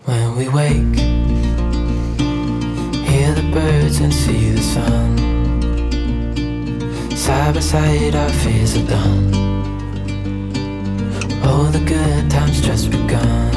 When we wake, hear the birds and see the sun. Side by side, our fears are done. Oh, the good times just begun.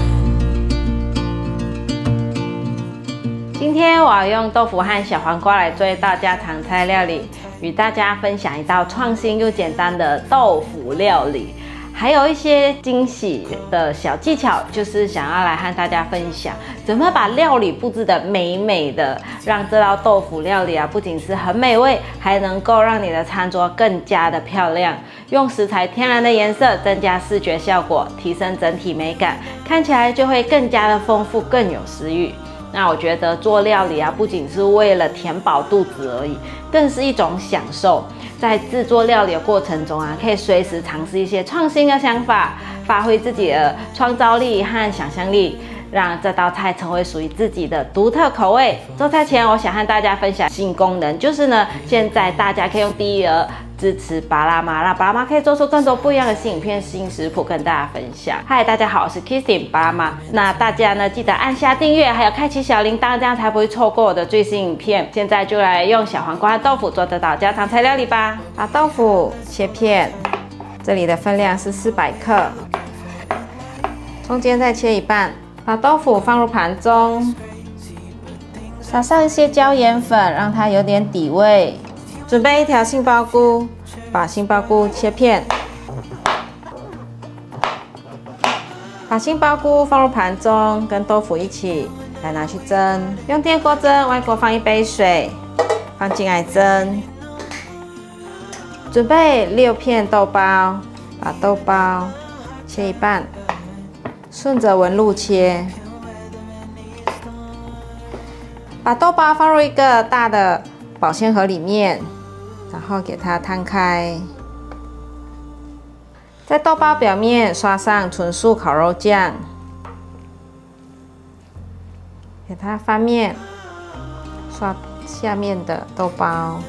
今天我要用豆腐和小黄瓜来做一道家常菜料理，与大家分享一道创新又简单的豆腐料理。 还有一些惊喜的小技巧，就是想要来和大家分享，怎么把料理布置得美美的，让这道豆腐料理不仅是很美味，还能够让你的餐桌更加的漂亮。用食材天然的颜色增加视觉效果，提升整体美感，看起来就会更加的丰富，更有食欲。 那我觉得做料理不仅是为了填饱肚子而已，更是一种享受。在制作料理的过程中可以随时尝试一些创新的想法，发挥自己的创造力和想象力，让这道菜成为属于自己的独特口味。做菜前，我想和大家分享新功能，就是呢，现在大家可以用第一额 支持巴拉妈，让巴拉妈可以做出更多不一样的新影片、新食谱跟大家分享。嗨，大家好，我是 Kissing 巴拉妈。那大家呢，记得按下订阅，还有开启小铃铛，这样才不会错过我的最新影片。现在就来用小黄瓜和豆腐做这道家常菜料理吧。把豆腐切片，这里的分量是400克，中间再切一半。把豆腐放入盘中，撒上一些椒盐粉，让它有点底味。 准备一条杏鲍菇，把杏鲍菇切片，把杏鲍菇放入盘中，跟豆腐一起来拿去蒸。用电锅蒸，外锅放1杯水，放进来蒸。准备6片豆包，把豆包切一半，顺着纹路切。把豆包放入一个大的保鲜盒里面。 然后给它摊开，在豆包表面刷上纯素烤肉酱，给它翻面，刷下面的豆包。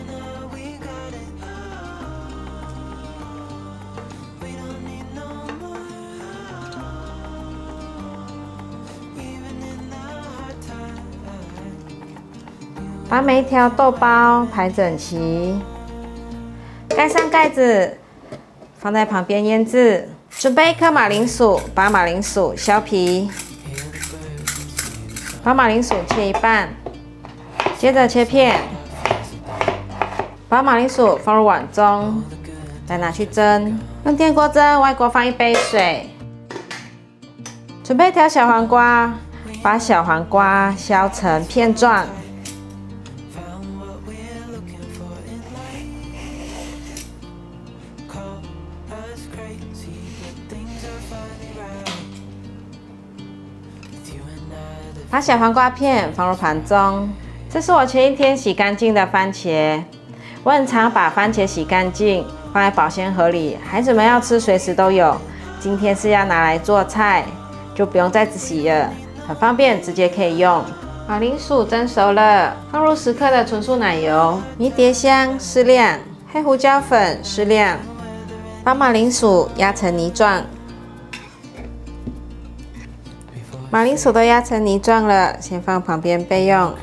把每一条豆包排整齐。 盖上盖子，放在旁边腌制。准备1颗马铃薯，把马铃薯削皮，把马铃薯切一半，接着切片，把马铃薯放入碗中，再拿去蒸。用电锅蒸，外锅放1杯水。准备一条小黄瓜，把小黄瓜削成片状。 把小黄瓜片放入盘中。这是我前一天洗干净的番茄。我很常把番茄洗干净，放在保鲜盒里，孩子们要吃随时都有。今天是要拿来做菜，就不用再洗了，很方便，直接可以用。马铃薯蒸熟了，放入10克的纯素奶油，迷迭香适量，黑胡椒粉适量，把马铃薯压成泥状。 马铃薯都压成泥状了，先放旁边备用。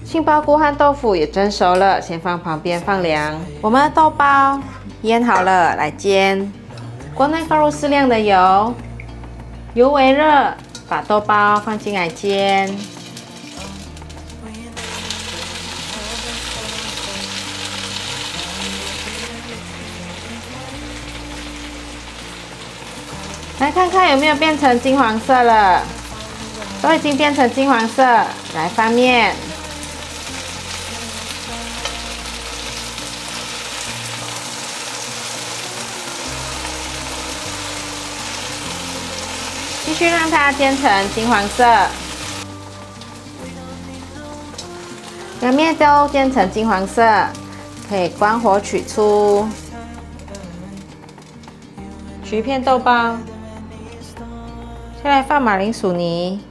杏鲍菇和豆腐也蒸熟了，先放旁边放凉。我们的豆包腌好了，来煎。锅内放入适量的油，油微热，把豆包放进来煎。来看看有没有变成金黄色了，都已经变成金黄色，来翻面。继续让它煎成金黄色，两面都煎成金黄色，可以关火取出，取一片豆包。 先来放马铃薯泥，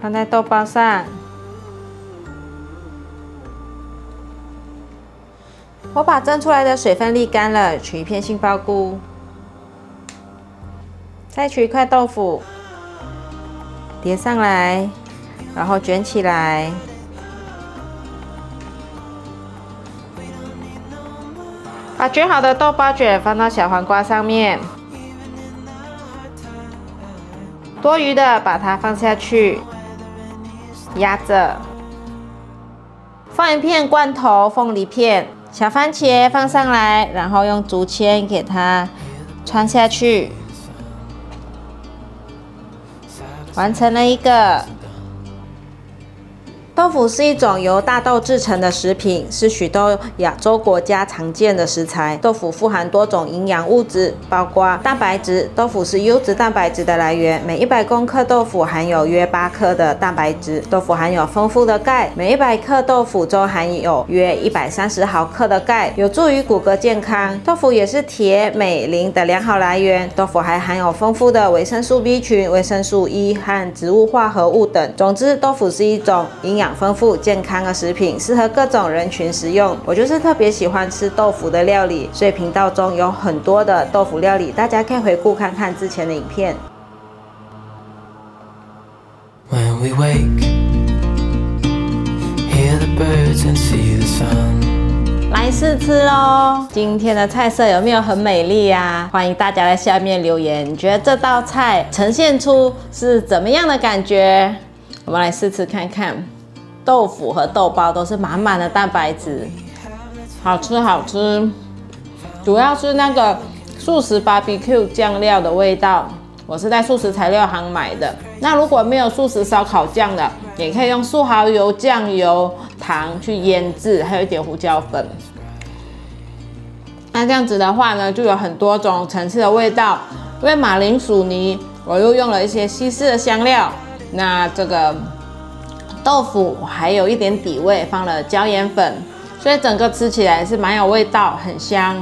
放在豆包上。我把蒸出来的水分沥干了，取一片杏鲍菇，再取一块豆腐，叠上来，然后卷起来。把卷好的豆包卷放到小黄瓜上面，多余的把它放下去，压着。放一片罐头凤梨片，小番茄放上来，然后用竹签给它穿下去，完成了一个。豆腐是一种由大豆制成的食品，是许多亚洲国家常见的食材。豆腐富含多种营养物质，包括蛋白质。豆腐是优质蛋白质的来源，每100公克豆腐含有约8克的蛋白质。豆腐含有丰富的钙，每100克豆腐中含有约130毫克的钙，有助于骨骼健康。豆腐也是铁、镁、磷的良好来源。豆腐还含有丰富的维生素 B 群、维生素 E 和植物化合物等。总之，豆腐是一种营养丰富、健康的食品，适合各种人群食用。我就是特别喜欢吃豆腐的料理，所以频道中有很多的豆腐料理，大家可以回顾看看之前的影片。When we wake, hear the birds and see the sun. 来试吃咯！今天的菜色有没有很美丽呀？欢迎大家在下面留言，你觉得这道菜呈现出是怎么样的感觉？我们来试吃看看。豆腐和豆包都是满满的蛋白质，好吃好吃。主要是那个素食 BBQ 酱料的味道，我是在素食材料行买的。那如果没有素食烧烤酱的，也可以用素蚝油、酱油、糖去腌制，还有一点胡椒粉。那这样子的话呢，就有很多种层次的味道。因为马铃薯泥，我又用了一些西式的香料。那这个豆腐还有一点底味，放了椒盐粉，所以整个吃起来是蛮有味道，很香。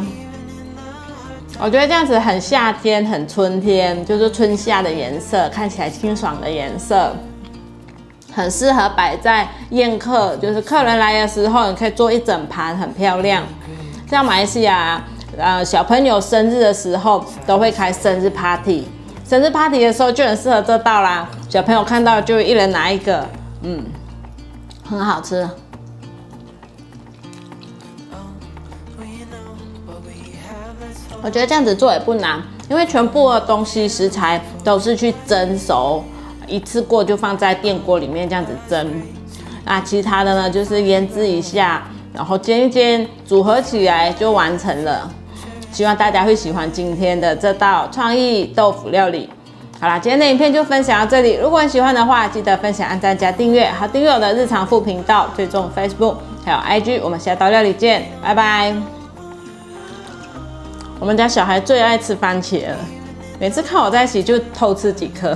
我觉得这样子很夏天，很春天，就是春夏的颜色，看起来清爽的颜色，很适合摆在宴客，就是客人来的时候，你可以做一整盘，很漂亮。像马来西亚小朋友生日的时候都会开生日 party， 生日 party 的时候就很适合这道啦。小朋友看到就一人拿一个，很好吃。我觉得这样子做也不难，因为全部的东西食材都是去蒸熟，一次过就放在电锅里面这样子蒸。那其他的呢，就是腌制一下，然后煎一煎，组合起来就完成了。希望大家会喜欢今天的这道创意豆腐料理。好啦，今天的影片就分享到这里。如果你喜欢的话，记得分享、按赞、加订阅，还有订阅我的日常副频道，追踪 Facebook 还有 IG。我们下道料理见，拜拜。我们家小孩最爱吃番茄了，每次看我在一起就偷吃几颗。